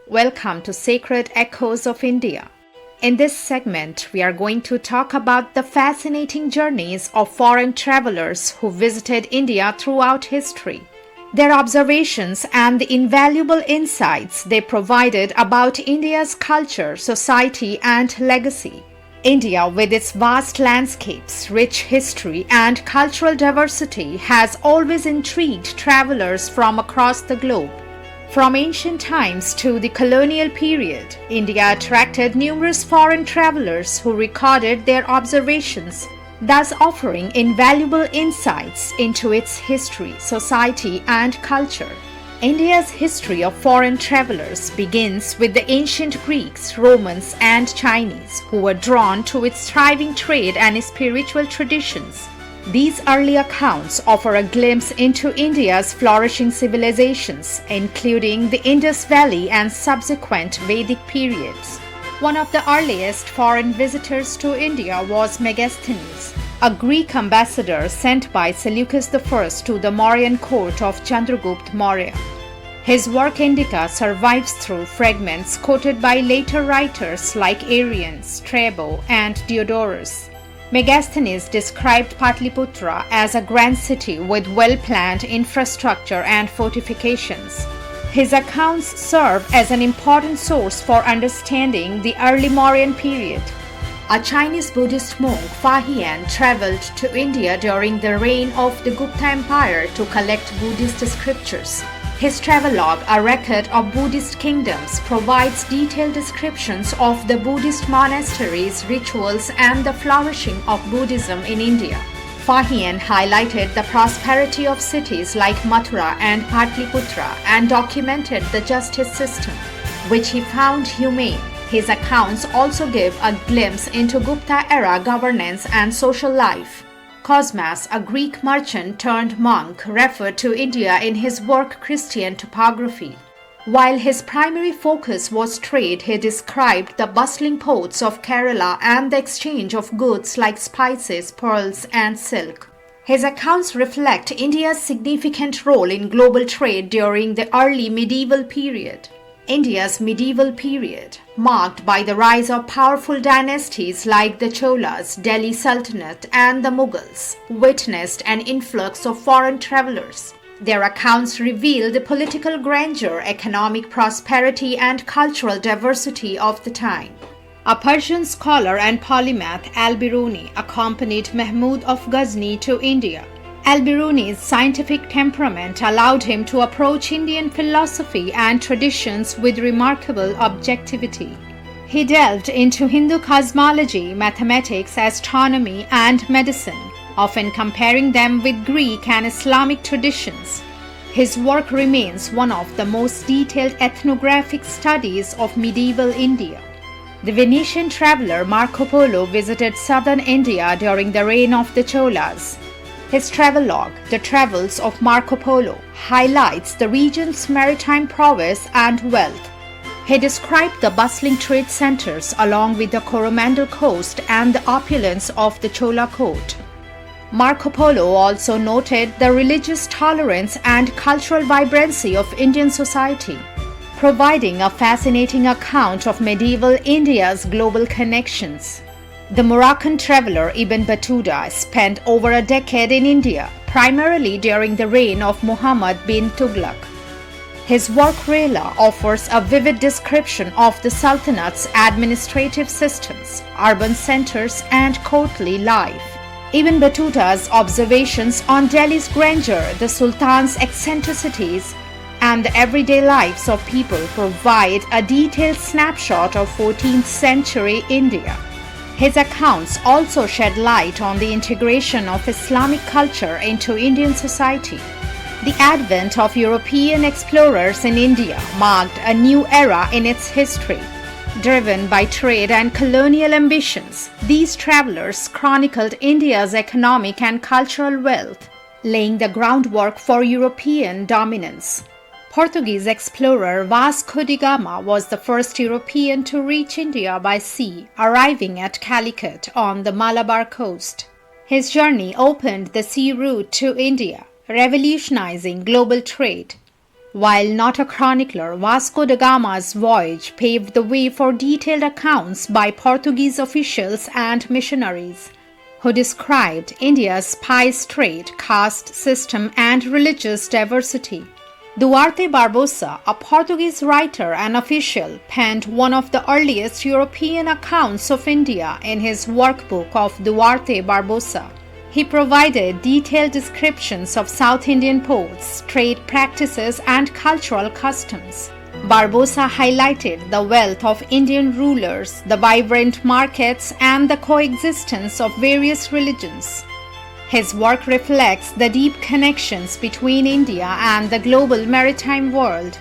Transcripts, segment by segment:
Welcome to Sacred Echoes of India. In this segment, we are going to talk about the fascinating journeys of foreign travelers who visited India throughout history, their observations and the invaluable insights they provided about India's culture, society, and legacy. India, with its vast landscapes, rich history, and cultural diversity, has always intrigued travelers from across the globe. From ancient times to the colonial period, India attracted numerous foreign travelers who recorded their observations, thus offering invaluable insights into its history, society, and culture. India's history of foreign travelers begins with the ancient Greeks, Romans, and Chinese, who were drawn to its thriving trade and spiritual traditions. These early accounts offer a glimpse into India's flourishing civilizations, including the Indus Valley and subsequent Vedic periods. One of the earliest foreign visitors to India was Megasthenes, a Greek ambassador sent by Seleucus I to the Mauryan court of Chandragupta Maurya. His work Indica survives through fragments quoted by later writers like Arrian, Strabo, and Diodorus. Megasthenes described Patliputra as a grand city with well-planned infrastructure and fortifications. His accounts serve as an important source for understanding the early Mauryan period. A Chinese Buddhist monk, Fa Hien, traveled to India during the reign of the Gupta Empire to collect Buddhist scriptures. His travelogue, a record of Buddhist kingdoms, provides detailed descriptions of the Buddhist monasteries, rituals, and the flourishing of Buddhism in India. Fa Hien highlighted the prosperity of cities like Mathura and Patliputra and documented the justice system, which he found humane. His accounts also give a glimpse into Gupta-era governance and social life. Cosmas, a Greek merchant turned monk, referred to India in his work Christian Topography. While his primary focus was trade, he described the bustling ports of Kerala and the exchange of goods like spices, pearls, and silk. His accounts reflect India's significant role in global trade during the early medieval period. India's medieval period, marked by the rise of powerful dynasties like the Cholas, Delhi Sultanate, and the Mughals, witnessed an influx of foreign travelers. Their accounts reveal the political grandeur, economic prosperity, and cultural diversity of the time. A Persian scholar and polymath, Al-Biruni, accompanied Mahmud of Ghazni to India. Al-Biruni's scientific temperament allowed him to approach Indian philosophy and traditions with remarkable objectivity. He delved into Hindu cosmology, mathematics, astronomy, and medicine, often comparing them with Greek and Islamic traditions. His work remains one of the most detailed ethnographic studies of medieval India. The Venetian traveler Marco Polo visited southern India during the reign of the Cholas. His travelogue, The Travels of Marco Polo, highlights the region's maritime prowess and wealth. He described the bustling trade centers along with the Coromandel coast and the opulence of the Chola court. Marco Polo also noted the religious tolerance and cultural vibrancy of Indian society, providing a fascinating account of medieval India's global connections. The Moroccan traveler Ibn Battuta spent over a decade in India, primarily during the reign of Muhammad bin Tughlaq. His work Rehla offers a vivid description of the Sultanate's administrative systems, urban centers, and courtly life. Ibn Battuta's observations on Delhi's grandeur, the Sultan's eccentricities, and the everyday lives of people provide a detailed snapshot of 14th century India. His accounts also shed light on the integration of Islamic culture into Indian society. The advent of European explorers in India marked a new era in its history. Driven by trade and colonial ambitions, these travelers chronicled India's economic and cultural wealth, laying the groundwork for European dominance. Portuguese explorer Vasco da Gama was the first European to reach India by sea, arriving at Calicut on the Malabar coast. His journey opened the sea route to India, revolutionizing global trade. While not a chronicler, Vasco da Gama's voyage paved the way for detailed accounts by Portuguese officials and missionaries, who described India's spice trade, caste system, and religious diversity. Duarte Barbosa, a Portuguese writer and official, penned one of the earliest European accounts of India in his workbook of Duarte Barbosa. He provided detailed descriptions of South Indian ports, trade practices, and cultural customs. Barbosa highlighted the wealth of Indian rulers, the vibrant markets, and the coexistence of various religions. His work reflects the deep connections between India and the global maritime world.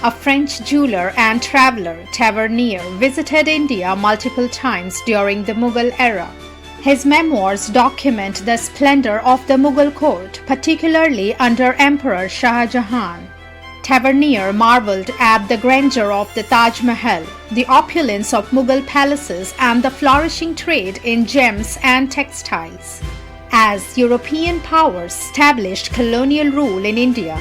A French jeweler and traveler, Tavernier, visited India multiple times during the Mughal era. His memoirs document the splendor of the Mughal court, particularly under Emperor Shah Jahan. Tavernier marveled at the grandeur of the Taj Mahal, the opulence of Mughal palaces, and the flourishing trade in gems and textiles. As European powers established colonial rule in India,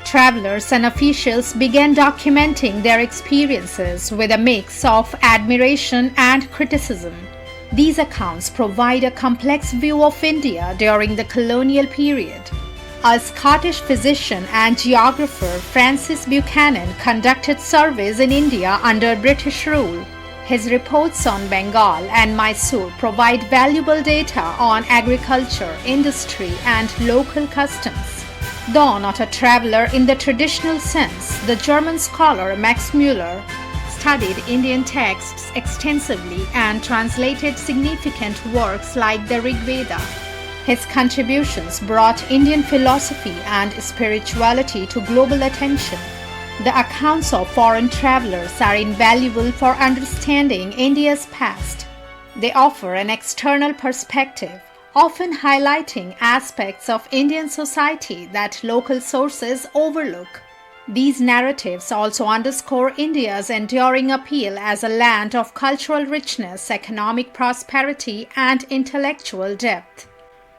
travelers and officials began documenting their experiences with a mix of admiration and criticism. These accounts provide a complex view of India during the colonial period. A Scottish physician and geographer, Francis Buchanan, conducted surveys in India under British rule. His reports on Bengal and Mysore provide valuable data on agriculture, industry, and local customs. Though not a traveler in the traditional sense, the German scholar Max Müller studied Indian texts extensively and translated significant works like the Rig Veda. His contributions brought Indian philosophy and spirituality to global attention. The accounts of foreign travelers are invaluable for understanding India's past. They offer an external perspective, often highlighting aspects of Indian society that local sources overlook. These narratives also underscore India's enduring appeal as a land of cultural richness, economic prosperity, and intellectual depth.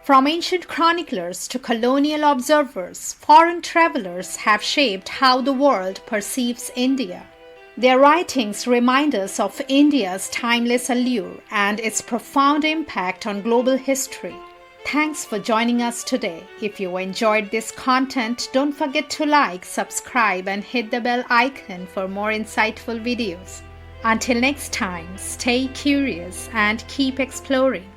From ancient chroniclers to colonial observers, foreign travelers have shaped how the world perceives India. Their writings remind us of India's timeless allure and its profound impact on global history. Thanks for joining us today. If you enjoyed this content, don't forget to like, subscribe, and hit the bell icon for more insightful videos. Until next time, stay curious and keep exploring.